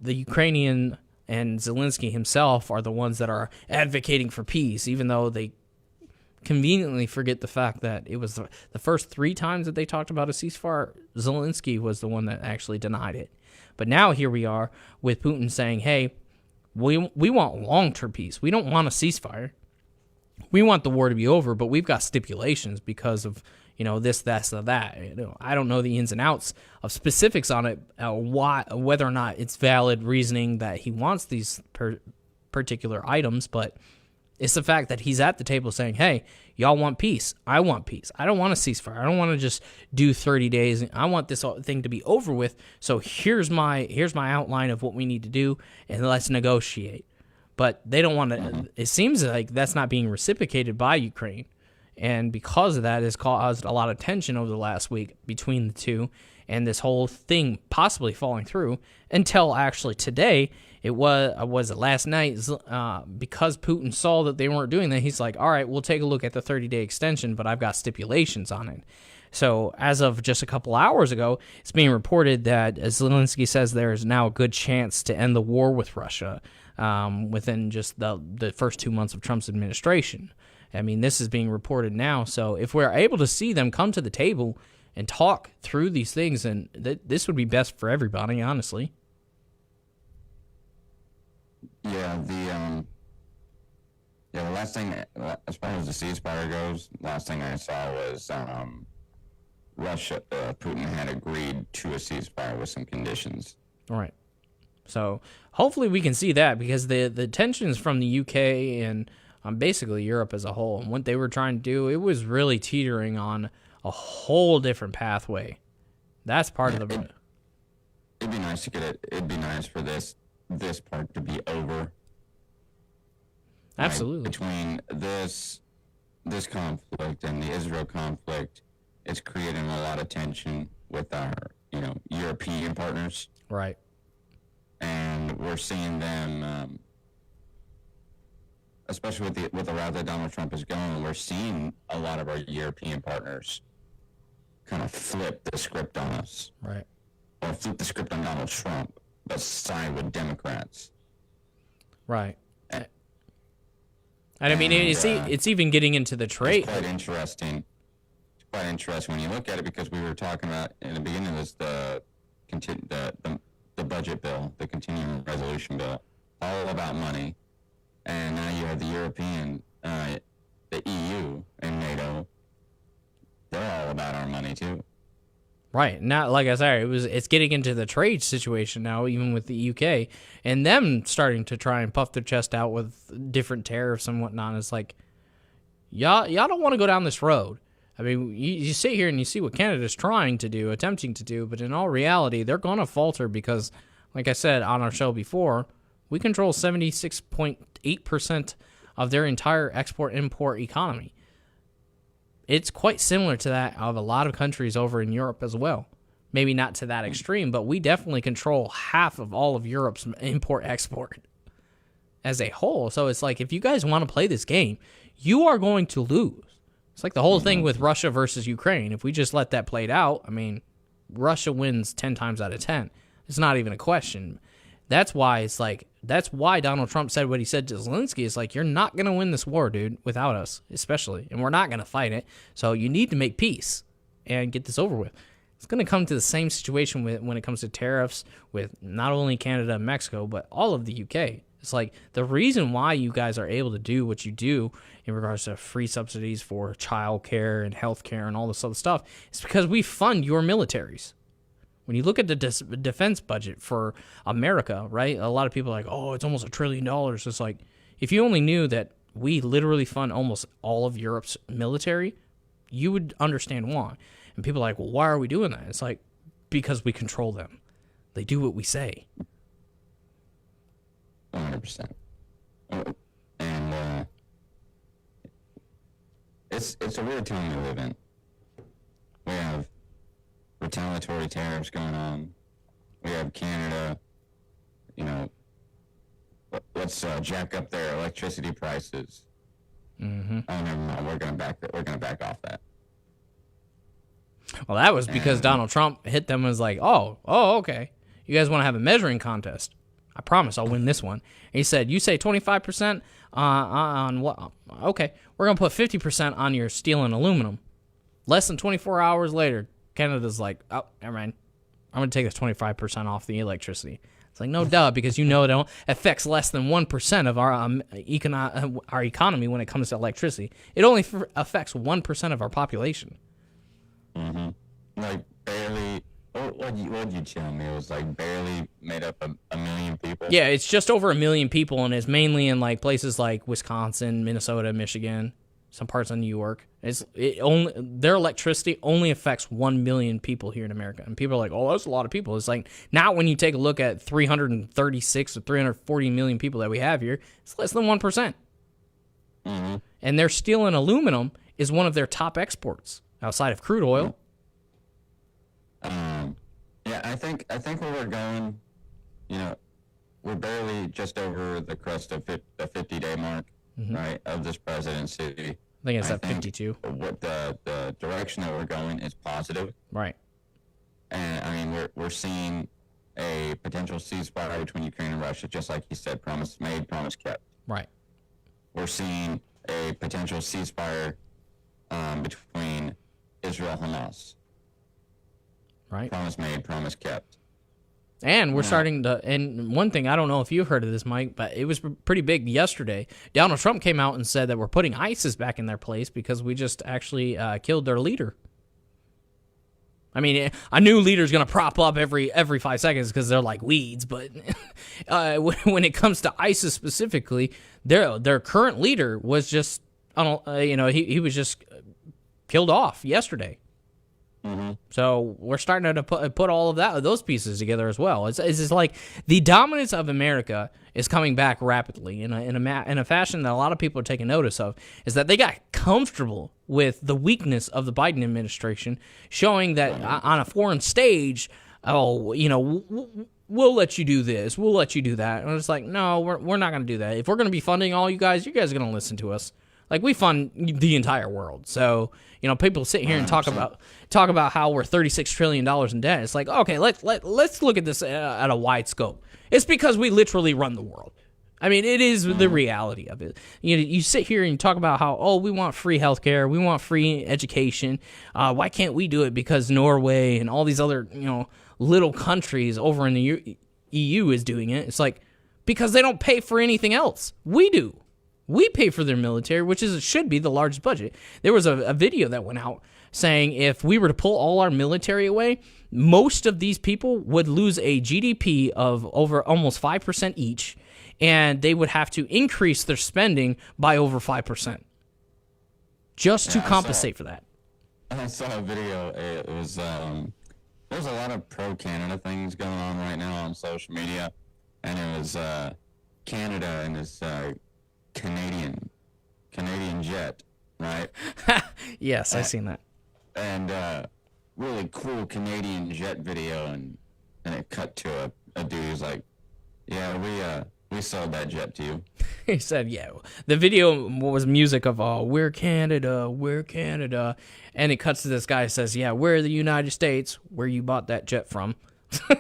Ukrainian and Zelensky himself are the ones that are advocating for peace, even though they conveniently forget the fact that it was the first 3 times that they talked about a ceasefire, Zelensky was the one that actually denied it. But now here we are with Putin saying, hey, we want long-term peace. We don't want a ceasefire. We want the war to be over, but we've got stipulations because of, this, that, or that. I don't know the ins and outs of specifics on it, whether or not it's valid reasoning that he wants these particular items, but it's the fact that he's at the table saying, hey, y'all want peace. I want peace. I don't want a ceasefire. I don't want to just do 30 days. I want this thing to be over with. So here's my outline of what we need to do, and let's negotiate. But they don't want to. It seems like that's not being reciprocated by Ukraine. And because of that, it's caused a lot of tension over the last week between the two, and this whole thing possibly falling through until actually today. It was last night, because Putin saw that they weren't doing that, he's like, all right, we'll take a look at the 30-day extension, but I've got stipulations on it. So as of just a couple hours ago, it's being reported that, as Zelensky says, there is now a good chance to end the war with Russia within just the first 2 months of Trump's administration. I mean, this is being reported now. So if we're able to see them come to the table and talk through these things, and this would be best for everybody, honestly. Yeah, the last thing, as far as the ceasefire goes, last thing I saw was Putin had agreed to a ceasefire with some conditions. All right. So hopefully we can see that, because the tensions from the UK and basically Europe as a whole, and what they were trying to do, it was really teetering on a whole different pathway. That's part of the... It'd be nice to get it. It'd be nice for this part to be over. Absolutely. Like, between this conflict and the Israel conflict, it's creating a lot of tension with our, European partners. Right. And we're seeing them, especially with the route that Donald Trump is going, we're seeing a lot of our European partners kind of flip the script on us. Right. Or flip the script on Donald Trump, but side with Democrats. Right. And I mean, it's even getting into the trade. It's quite interesting. It's quite interesting when you look at it, because we were talking about in the beginning of this the budget bill, the continuing resolution bill, all about money, and now you have the European, the EU and NATO. They're all about our money too. Right. Not like I said, it's getting into the trade situation now, even with the UK, and them starting to try and puff their chest out with different tariffs and whatnot. It's like, y'all don't want to go down this road. I mean, you sit here and you see what Canada's attempting to do, but in all reality, they're going to falter because, like I said on our show before, we control 76.8% of their entire export-import economy. It's quite similar to that of a lot of countries over in Europe as well. Maybe not to that extreme, but we definitely control half of all of Europe's import-export as a whole. So it's like, if you guys want to play this game, you are going to lose. It's like the whole thing with Russia versus Ukraine. If we just let that played out, I mean, Russia wins 10 times out of 10. It's not even a question. That's why Donald Trump said what he said to Zelensky. It's like, you're not going to win this war, dude, without us, especially. And we're not going to fight it. So you need to make peace and get this over with. It's going to come to the same situation when it comes to tariffs with not only Canada and Mexico, but all of the UK. It's like the reason why you guys are able to do what you do in regards to free subsidies for childcare and healthcare and all this other stuff is because we fund your militaries. When you look at the defense budget for America, right, a lot of people are like, oh, it's almost $1 trillion. It's like, if you only knew that we literally fund almost all of Europe's military, you would understand why. And people are like, well, why are we doing that? It's like, because we control them. They do what we say. 100%. And it's a weird time we live in. We have retaliatory tariffs going on. We have Canada, let's jack up their electricity prices. Mm-hmm. Oh, never mind. We're gonna back off that. Well, that was because Donald Trump hit them and was like, oh, okay. You guys want to have a measuring contest? I promise I'll win this one. And he said, you say 25% on what? Okay, we're going to put 50% on your steel and aluminum. Less than 24 hours later, Canada's like, oh, never mind. I'm going to take this 25% off the electricity. It's like, no duh, because it affects less than 1% of our economy when it comes to electricity. It only affects 1% of our population. Mm-hmm. Like barely. What did you tell me? It was like barely made up a million people. Yeah, it's just over 1 million people, and it's mainly in like places like Wisconsin, Minnesota, Michigan, some parts of New York. Their electricity only affects 1 million people here in America, and people are like, "Oh, that's a lot of people." It's like not when you take a look at 336 or 340 million people that we have here. It's less than 1%. Mm-hmm. And their steel and aluminum is one of their top exports outside of crude oil. Yeah, I think where we're going, we're barely just over the crest of the 50-day mark, Mm-hmm. right, of this presidency. I think it's at 52. What the direction that we're going is positive, Right. and I mean we're seeing a potential ceasefire between Ukraine and Russia, just like you said, promise made, promise kept. Right. We're seeing a potential ceasefire between Israel and Hamas. Right. Promise made, promise kept. And we're starting to, and one thing, I don't know if you've heard of this, Mike, but it was pretty big yesterday. Donald Trump came out and said that we're putting ISIS back in their place because we just actually killed their leader. I mean, a new leader's going to prop up every 5 seconds because they're like weeds, but when it comes to ISIS specifically, their current leader was just, he was just killed off yesterday. Mm-hmm. So we're starting to put all of those pieces together as well. It's like the dominance of America is coming back rapidly in a fashion that a lot of people are taking notice of. Is that they got comfortable with the weakness of the Biden administration, showing that on a foreign stage, we'll let you do this, we'll let you do that, and it's like, no, we're not going to do that. If we're going to be funding all you guys are going to listen to us. Like, we fund the entire world. So, people sit here and talk about how we're $36 trillion in debt. It's like, okay, let's look at this at a wide scope. It's because we literally run the world. I mean, it is the reality of it. You sit here and you talk about how, we want free healthcare, we want free education. Why can't we do it? Because Norway and all these other, little countries over in the EU is doing it. It's like, because they don't pay for anything else. We do. We pay for their military, which should be the largest budget. There was a video that went out saying if we were to pull all our military away, most of these people would lose a GDP of over almost 5% each, and they would have to increase their spending by over 5% just to compensate for that. I saw a video. It was there's a lot of pro-Canada things going on right now on social media, and it was Canada and this Canadian jet, right? Yes, I've seen that. And really cool Canadian jet video, and it cut to a dude who's like, "Yeah, we sold that jet to you." He said, "Yeah." The video was music of "We're Canada, we're Canada," and it cuts to this guy who says, "Yeah, we're the United States, where you bought that jet from."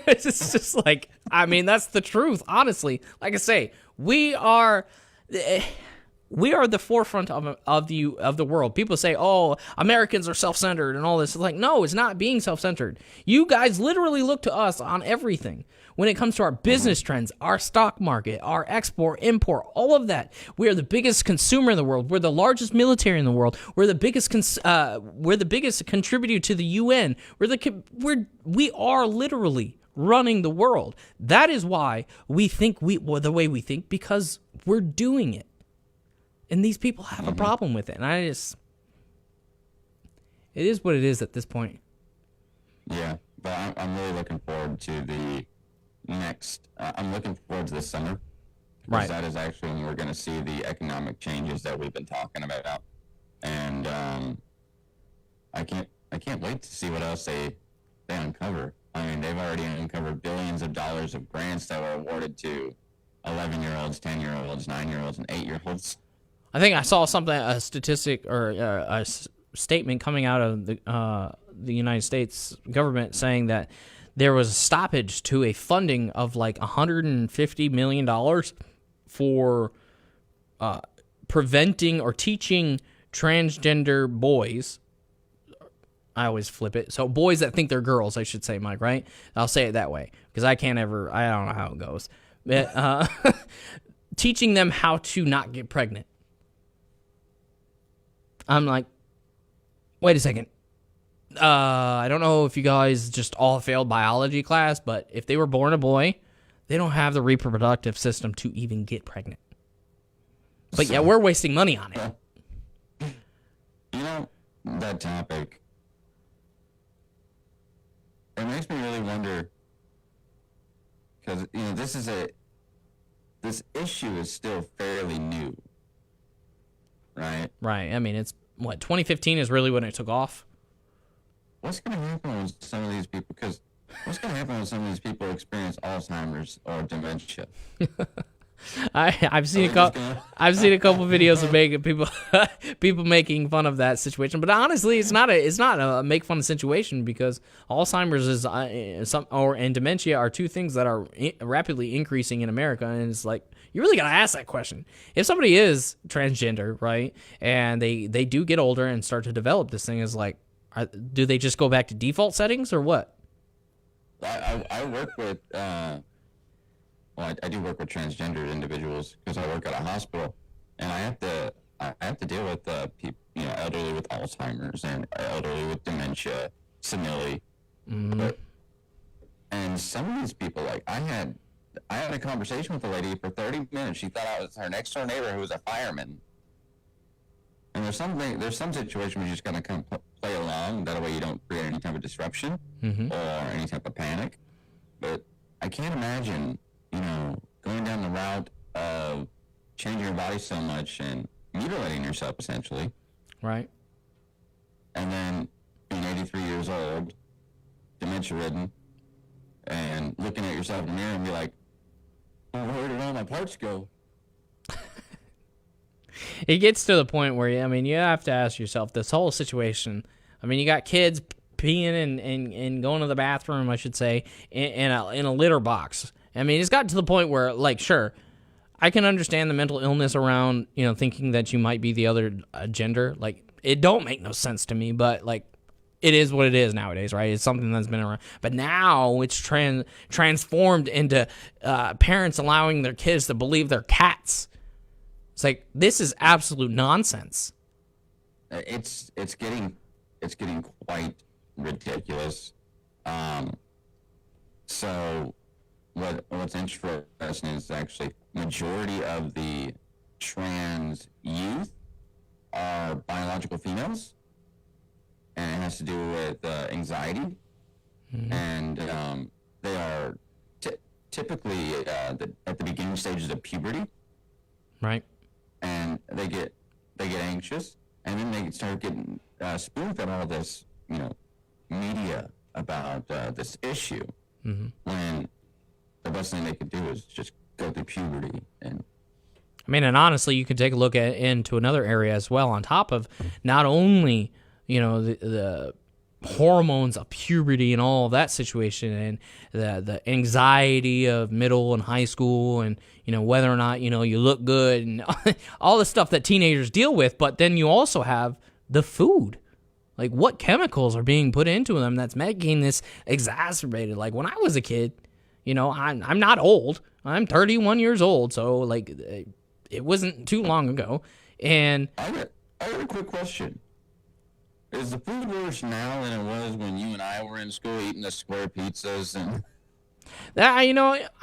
It's just like, I mean, that's the truth, honestly. Like I say, we are We are the forefront of the world. People say, "Oh, Americans are self-centered and all this." It's like, no, it's not being self-centered. You guys literally look to us on everything. When it comes to our business trends, our stock market, our export, import, all of that, we are the biggest consumer in the world. We're the largest military in the world. We're the biggest contributor to the UN. We are literally running the world. That is why we think the way we think, because we're doing it. And these people have a problem with it. And it is what it is at this point. Yeah, but I'm really looking forward to the next. I'm looking forward to this summer. Right. That is actually when we're going to see the economic changes that we've been talking about. And I can't wait to see what else they uncover. I mean, they've already uncovered billions of dollars of grants that were awarded to 11-year-olds, 10-year-olds, 9-year-olds, and 8-year-olds. I think I saw a statistic or a statement coming out of the United States government saying that there was a stoppage to a funding of like $150 million for preventing or teaching transgender boys. I always flip it. So boys that think they're girls, I should say, Mike, right? I'll say it that way because I don't know how it goes. But, teaching them how to not get pregnant. I'm like, wait a second. I don't know if you guys just all failed biology class, but if they were born a boy, they don't have the reproductive system to even get pregnant. But yeah, we're wasting money on it. You know, that topic, it makes me really wonder, because, you know, this issue is still fairly new, right? Right. I mean, it's, 2015 is really when it took off? What's going to happen with some of these people? Because what's going to happen when some of these people experience Alzheimer's or dementia? I've seen a couple videos of making people making fun of that situation, but honestly, it's not a make fun situation because Alzheimer's and dementia are two things that are rapidly increasing in America, and it's like you really gotta ask that question. If somebody is transgender, right, and they do get older and start to develop this thing, is like, do they just go back to default settings or what? I work with. I do work with transgender individuals because I work at a hospital, and I have to deal with people, you know, elderly with Alzheimer's and elderly with dementia, senility. Mm-hmm. And some of these people, like I had a conversation with a lady for 30 minutes. She thought I was her next door neighbor who was a fireman. And there's some situation where you just gotta come play along. That way you don't create any type of disruption or any type of panic. But I can't imagine, you know, going down the route of changing your body so much and mutilating yourself, essentially. Right. And then being 83 years old, dementia-ridden, and looking at yourself in the mirror and be like, well, where did all my parts go? It gets to the point where, I mean, you have to ask yourself, this whole situation, I mean, you got kids peeing and going to the bathroom, I should say, in a litter box. I mean, it's gotten to the point where, like, sure, I can understand the mental illness around, you know, thinking that you might be the other gender. Like, it don't make no sense to me, but, like, it is what it is nowadays, right? It's something that's been around. But now it's transformed into parents allowing their kids to believe they're cats. It's like, this is absolute nonsense. It's getting quite ridiculous. So what's interesting is actually majority of the trans youth are biological females, and it has to do with anxiety, and they are typically at the beginning stages of puberty, right? And they get anxious, and then they start getting spoon-fed all this, you know, media about this issue, when the best thing they could do is just go through puberty. And I mean, and honestly, you could take a look into another area as well, on top of not only, you know, the hormones of puberty and all of that situation, and the anxiety of middle and high school, and whether or not you look good, and all the stuff that teenagers deal with. But then you also have the food. Like, what chemicals are being put into them that's making this exacerbated? Like, when I was a kid, I'm not old. I'm 31 years old, so like it wasn't too long ago. And I got a quick question. Is the food worse now than it was when you and I were in school eating the square pizzas and that,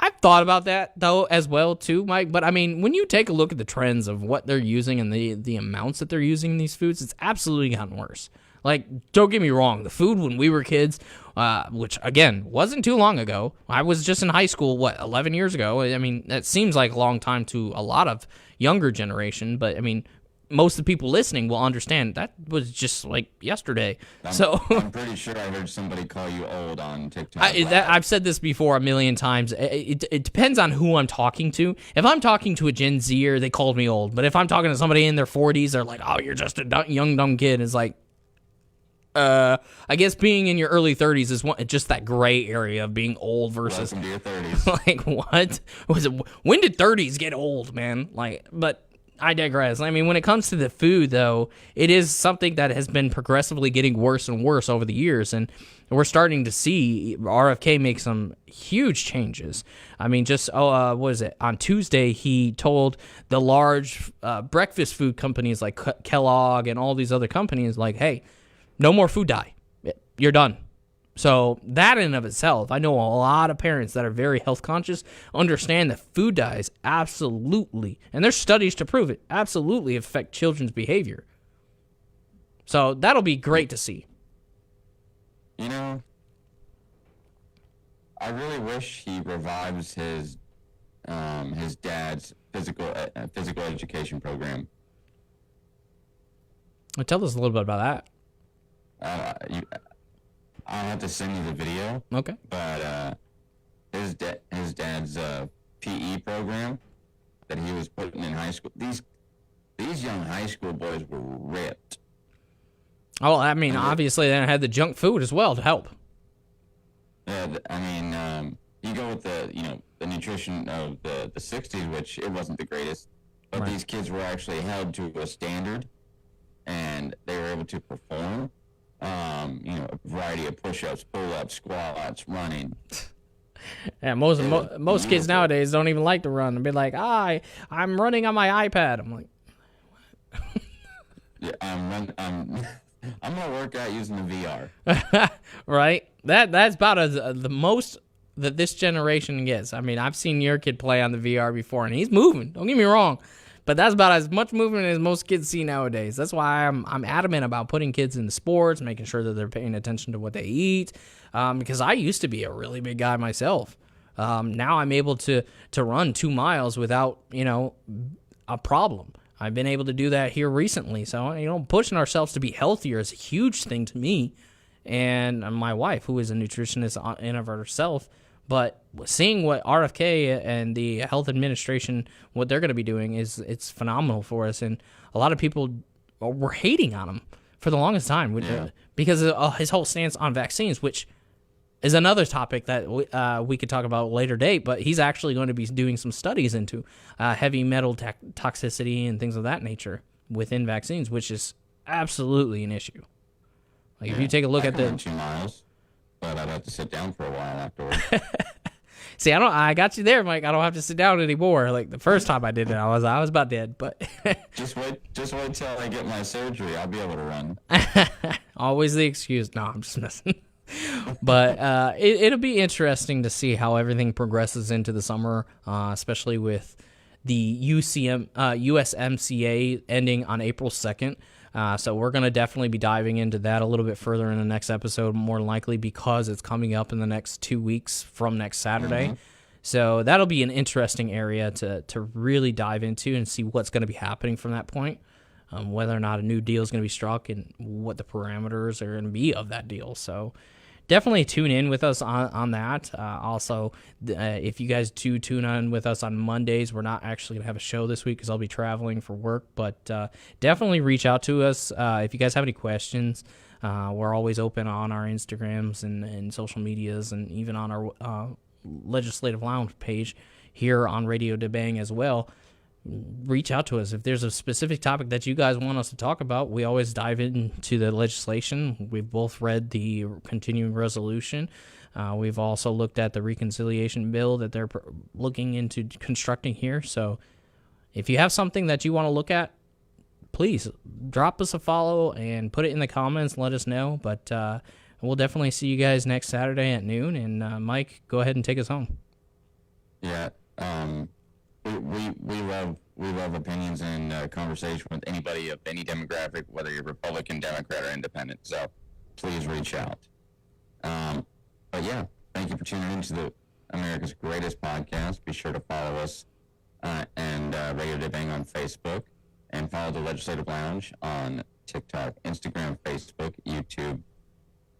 I've thought about that though as well too, Mike. But I mean, when you take a look at the trends of what they're using and the amounts that they're using in these foods, it's absolutely gotten worse. Like, don't get me wrong, the food when we were kids, which again wasn't too long ago. I was just in high school, 11 years ago. I mean, that seems like a long time to a lot of younger generation, but I mean, most of the people listening will understand that was just like yesterday. I'm pretty sure I heard somebody call you old on TikTok. I've said this before a million times. It depends on who I'm talking to. If I'm talking to a Gen Zer, they called me old. But if I'm talking to somebody in their 40s, they're like, "Oh, you're just a young dumb kid." It's like, I guess being in your early 30s is just that gray area of being old versus. Welcome to your 30s. Like, what was it? When did 30s get old, man? Like, but. I digress. I mean, when it comes to the food, though, it is something that has been progressively getting worse and worse over the years, and we're starting to see RFK make some huge changes. I mean, what is it? On Tuesday, he told the large breakfast food companies like Kellogg and all these other companies, like, hey, no more food dye. You're done. So that in and of itself, I know a lot of parents that are very health conscious understand that food dyes absolutely, and there's studies to prove it, absolutely affect children's behavior. So that'll be great to see. I really wish he revives his dad's physical education program. Well, tell us a little bit about that. I'll have to send you the video. Okay. But his dad's PE program that he was putting in high school. These young high school boys were ripped. Oh, I mean, obviously they had the junk food as well to help. Yeah, I mean, you go with the nutrition of the 60s, which it wasn't the greatest, but These kids were actually held to a standard, and they were able to perform. A variety of push-ups, pull-ups, squats, running. Yeah, most kids nowadays don't even like to run. They'll be like, I'm running on my iPad. I'm like, what? Yeah, I'm gonna work out using the VR. Right? That's about the most that this generation gets. I mean, I've seen your kid play on the VR before, and he's moving. Don't get me wrong. But that's about as much movement as most kids see nowadays. That's why I'm adamant about putting kids into sports, making sure that they're paying attention to what they eat. Because I used to be a really big guy myself. Now I'm able to run 2 miles without, a problem. I've been able to do that here recently. So, pushing ourselves to be healthier is a huge thing to me. And my wife, who is a nutritionist in of herself. But seeing what RFK and the health administration, what they're going to be doing, it's phenomenal for us. And a lot of people were hating on him for the longest time because of his whole stance on vaccines, which is another topic that we could talk about later date. But he's actually going to be doing some studies into heavy metal toxicity and things of that nature within vaccines, which is absolutely an issue. Like, if you take a look at the 2 miles. But I'd have to sit down for a while afterwards. See, I got you there, Mike. I don't have to sit down anymore. Like the first time I did it, I was about dead. But just wait till I get my surgery. I'll be able to run. Always the excuse. No, I'm just messing. But it'll be interesting to see how everything progresses into the summer, especially with the USMCA ending on April 2nd. So we're going to definitely be diving into that a little bit further in the next episode, more than likely, because it's coming up in the next 2 weeks from next Saturday. Mm-hmm. So that'll be an interesting area to really dive into and see what's going to be happening from that point, whether or not a new deal is going to be struck and what the parameters are going to be of that deal. So definitely tune in with us on that. Also, if you guys do tune in with us on Mondays, we're not actually going to have a show this week because I'll be traveling for work. But definitely reach out to us if you guys have any questions. We're always open on our Instagrams and social medias, and even on our Legislative Lounge page here on Radio DaBang as well. Reach out to us if there's a specific topic that you guys want us to talk about. We always dive into the legislation. We've both read the continuing resolution. We've also looked at the reconciliation bill that they're looking into constructing here. So if you have something that you want to look at, please drop us a follow and put it in the comments. Let us know. But we'll definitely see you guys next Saturday at noon. And Mike, go ahead and take us home. Yeah. We love opinions and conversation with anybody of any demographic, whether you're Republican, Democrat, or Independent. So please reach out. But yeah, thank you for tuning into the America's Greatest Podcast. Be sure to follow us and Radio DaBang on Facebook, and follow the Legislative Lounge on TikTok, Instagram, Facebook, YouTube,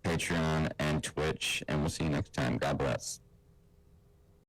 Patreon, and Twitch. And we'll see you next time. God bless.